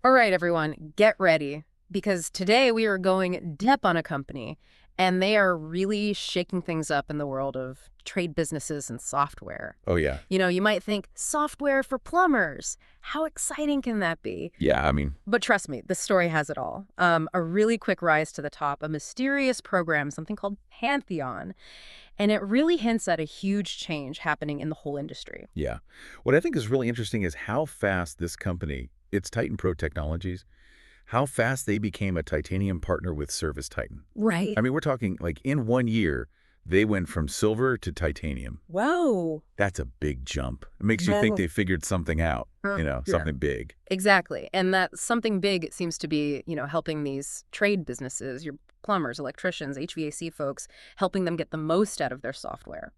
All right, everyone, get ready because today we are going deep on a company and they are really shaking things up in the world of trade businesses and software. Oh, yeah. You might think software for plumbers. How exciting can that be? Yeah, I mean, But trust me, the story has it all. A really quick rise to the top, a mysterious program, something called Pantheon, and it really hints at a huge change happening in the whole industry. yeah. What I think is really interesting is how fast this company, it's Titan Pro Technologies, how fast they became a titanium partner with ServiceTitan. Right. I mean, we're talking like in 1 year, they went from silver to titanium. Whoa. That's a big jump. It makes you think Whoa. they figured something out, Yeah. something big. Exactly. And that something big it seems to be, helping these trade businesses, your plumbers, electricians, HVAC folks, helping them get the most out of their software.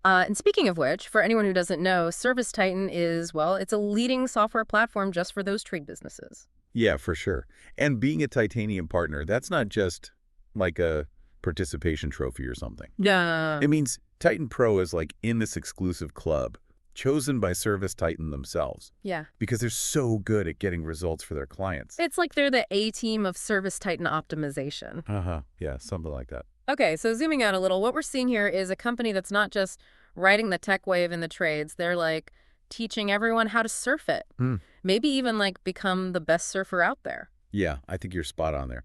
And speaking of which, for anyone who doesn't know, ServiceTitan is, well, it's a leading software platform just for those trade businesses. Yeah, for sure. And being a titanium partner, that's not just like a participation trophy or something. Yeah. It means Titan Pro is like in this exclusive club, chosen by ServiceTitan themselves, Yeah. because they're so good at getting results for their clients. It's like they're the A team of ServiceTitan optimization. Uh-huh. Yeah, something like that. Okay, so zooming out a little, what we're seeing here is a company that's not just riding the tech wave in the trades. They're like teaching everyone how to surf it. Hmm. Maybe even like become the best surfer out there. Yeah, I think you're spot on there.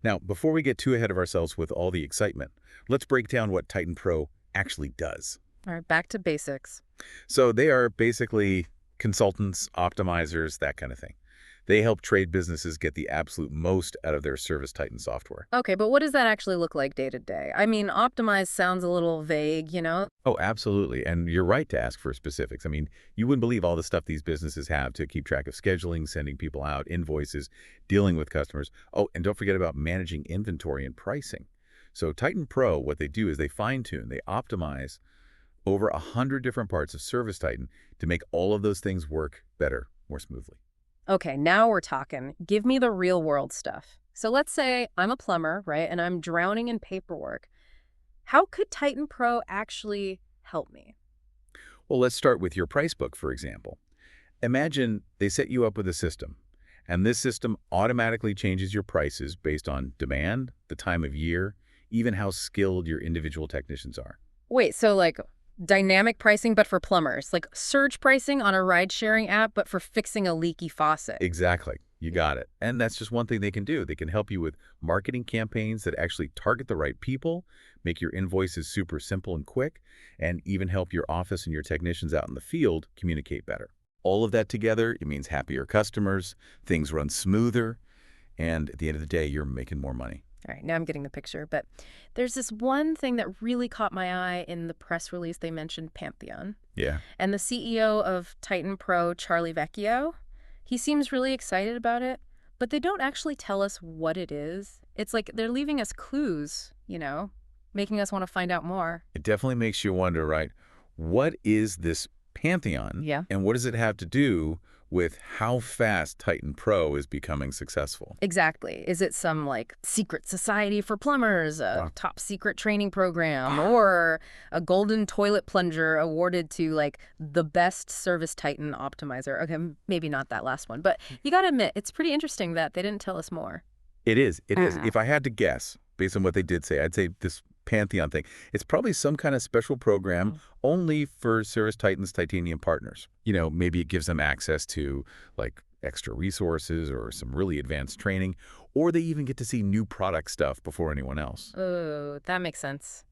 Now, before we get too ahead of ourselves with all the excitement, let's break down what Titan Pro actually does. All right, back to basics. So they are basically consultants, optimizers, that kind of thing. They help trade businesses get the absolute most out of their ServiceTitan software. Okay, but what does that actually look like day to day? I mean, optimize sounds a little vague. Oh, absolutely. And you're right to ask for specifics. I mean, you wouldn't believe all the stuff these businesses have to keep track of scheduling, sending people out, invoices, dealing with customers. Oh, and don't forget about managing inventory and pricing. So Titan Pro, what they do is they fine-tune, they optimize over 100 different parts of ServiceTitan to make all of those things work better, more smoothly. Okay, now we're talking. Give me the real world stuff. So let's say I'm a plumber, right, and I'm drowning in paperwork. How could Titan Pro actually help me? Well, let's start with your price book, for example. Imagine they set you up with a system, and this system automatically changes your prices based on demand, the time of year, even how skilled your individual technicians are. Wait, so like dynamic pricing, but for plumbers, like surge pricing on a ride sharing app, but for fixing a leaky faucet. Exactly. You got it. And that's just one thing they can do. They can help you with marketing campaigns that actually target the right people, make your invoices super simple and quick, and even help your office and your technicians out in the field communicate better. All of that together, it means happier customers, things run smoother, and at the end of the day, you're making more money. All right, now I'm getting the picture. But there's this one thing that really caught my eye in the press release. They mentioned Pantheon. Yeah. And the CEO of Titan Pro, Charlie Vecchio, he seems really excited about it, but they don't actually tell us what it is. It's like they're leaving us clues, making us want to find out more. It definitely makes you wonder, right? What is this pantheon, Yeah. and what does it have to do with how fast Titan Pro is becoming successful? Exactly. Is it some like secret society for plumbers, a Wow. top secret training program, or a golden toilet plunger awarded to like the best Service Titan optimizer? Okay, maybe not that last one, but you got to admit, it's pretty interesting that they didn't tell us more. It is. It is. If I had to guess, based on what they did say, I'd say this Pantheon thing, it's probably some kind of special program only for ServiceTitan's titanium partners. Maybe it gives them access to like extra resources or some really advanced training, or they even get to see new product stuff before anyone else. Oh, that makes sense.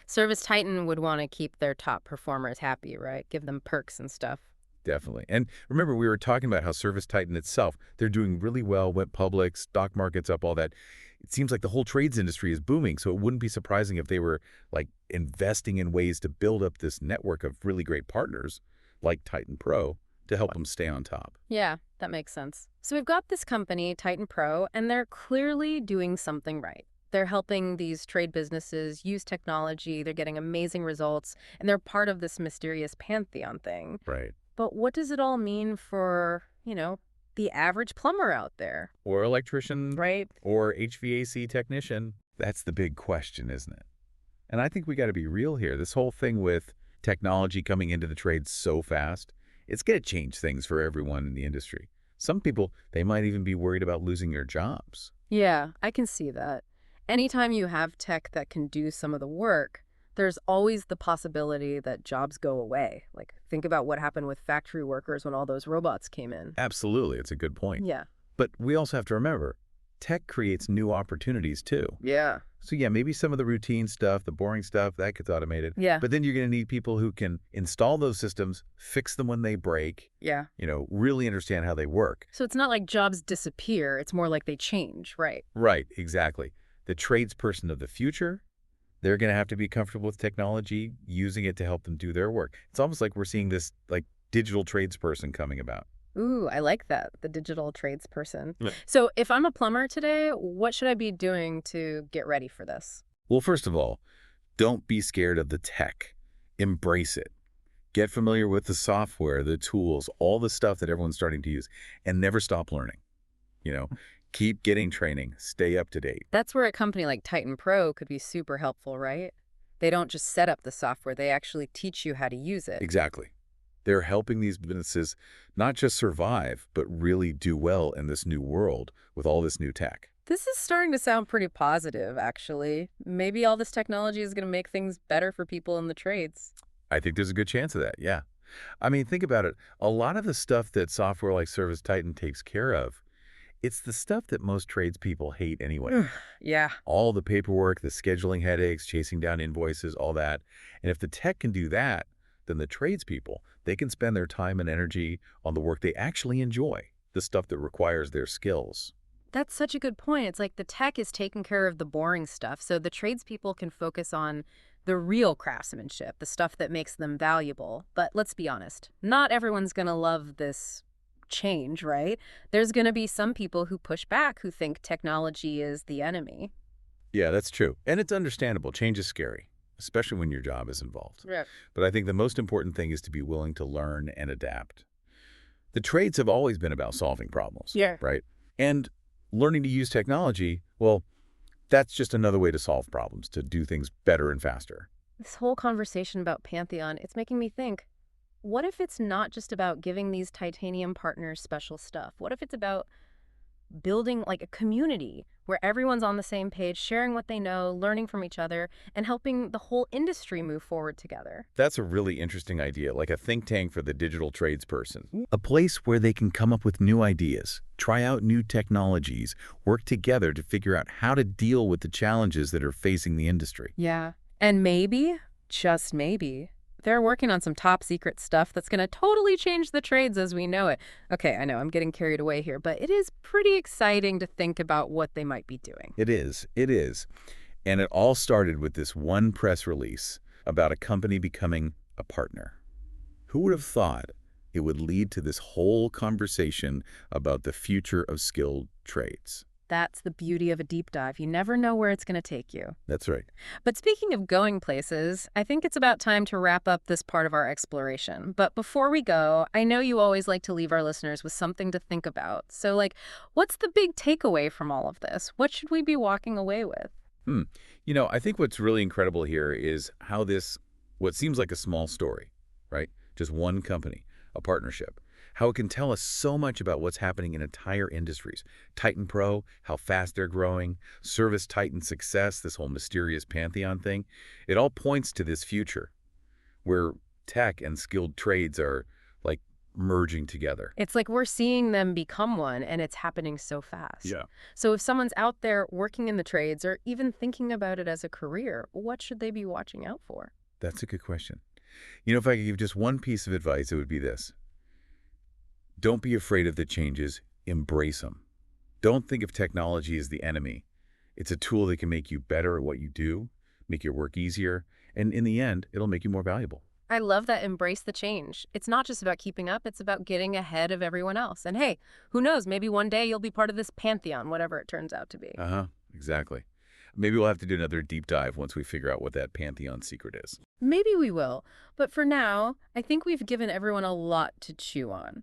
Service Titan would want to keep their top performers happy, right? Give them perks and stuff. Definitely. And remember, we were talking about how ServiceTitan itself, they're doing really well, went public, stock market's up, all that. It seems like the whole trades industry is booming, so it wouldn't be surprising if they were like investing in ways to build up this network of really great partners like Titan Pro to help them stay on top. Yeah, that makes sense. So we've got this company, Titan Pro, and they're clearly doing something right. They're helping these trade businesses use technology, they're getting amazing results, and they're part of this mysterious pantheon thing. Right. But what does it all mean for, the average plumber out there? Or electrician, Right? or HVAC technician. That's the big question, isn't it? And I think we got to be real here. This whole thing with technology coming into the trade so fast, it's going to change things for everyone in the industry. Some people, they might even be worried about losing their jobs. Yeah, I can see that. Anytime you have tech that can do some of the work, there's always the possibility that jobs go away. Like, think about what happened with factory workers when all those robots came in. Absolutely, it's a good point. Yeah. But we also have to remember, tech creates new opportunities too. Yeah. So yeah, maybe some of the routine stuff, the boring stuff, that gets automated. Yeah. But then you're going to need people who can install those systems, fix them when they break, Yeah. really understand how they work. So it's not like jobs disappear, it's more like they change, right? Right, exactly. The tradesperson of the future, they're going to have to be comfortable with technology, using it to help them do their work. It's almost like we're seeing this like digital tradesperson coming about. Ooh, I like that, the digital tradesperson. Yeah. So if I'm a plumber today, what should I be doing to get ready for this? Well, first of all, don't be scared of the tech. Embrace it. Get familiar with the software, the tools, all the stuff that everyone's starting to use, and never stop learning. You know, keep getting training, stay up to date. That's where a company like Titan Pro could be super helpful, right? They don't just set up the software, they actually teach you how to use it. Exactly. They're helping these businesses not just survive, but really do well in this new world with all this new tech. This is starting to sound pretty positive, actually. Maybe all this technology is going to make things better for people in the trades. I think there's a good chance of that, yeah. I mean, think about it. A lot of the stuff that software like ServiceTitan takes care of, it's the stuff that most tradespeople hate anyway. Yeah. All the paperwork, the scheduling headaches, chasing down invoices, all that. And if the tech can do that, then the tradespeople, they can spend their time and energy on the work they actually enjoy, the stuff that requires their skills. That's such a good point. It's like the tech is taking care of the boring stuff, so the tradespeople can focus on the real craftsmanship, the stuff that makes them valuable. But let's be honest, not everyone's going to love this change, right? There's going to be some people who push back, who think technology is the enemy. Yeah, that's true. And it's understandable. Change is scary, especially when your job is involved. Yeah. But I think the most important thing is to be willing to learn and adapt. The trades have always been about solving problems, Yeah. right? And learning to use technology, well, that's just another way to solve problems, to do things better and faster. This whole conversation about Pantheon, it's making me think, what if it's not just about giving these titanium partners special stuff? What if it's about building like a community where everyone's on the same page, sharing what they know, learning from each other, and helping the whole industry move forward together? That's a really interesting idea, like a think tank for the digital tradesperson. A place where they can come up with new ideas, try out new technologies, work together to figure out how to deal with the challenges that are facing the industry. Yeah. And maybe, just maybe, they're working on some top secret stuff that's going to totally change the trades as we know it. Okay, I know I'm getting carried away here, but it is pretty exciting to think about what they might be doing. It is. It is. And it all started with this one press release about a company becoming a partner. Who would have thought it would lead to this whole conversation about the future of skilled trades? That's the beauty of a deep dive. You never know where it's going to take you. That's right. But speaking of going places, I think it's about time to wrap up this part of our exploration. But before we go, I know you always like to leave our listeners with something to think about. So, what's the big takeaway from all of this? What should we be walking away with? I think what's really incredible here is how what seems like a small story, right? Just one company, a partnership, how it can tell us so much about what's happening in entire industries. Titan Pro, how fast they're growing, ServiceTitan success, this whole mysterious Pantheon thing. It all points to this future where tech and skilled trades are like merging together. It's like we're seeing them become one, and it's happening so fast. Yeah. So if someone's out there working in the trades or even thinking about it as a career, what should they be watching out for? That's a good question. If I could give just one piece of advice, it would be this. Don't be afraid of the changes. Embrace them. Don't think of technology as the enemy. It's a tool that can make you better at what you do, make your work easier, and in the end, it'll make you more valuable. I love that embrace the change. It's not just about keeping up, it's about getting ahead of everyone else. And hey, who knows, maybe one day you'll be part of this pantheon, whatever it turns out to be. Exactly. Maybe we'll have to do another deep dive once we figure out what that Pantheon secret is. Maybe we will. But for now, I think we've given everyone a lot to chew on.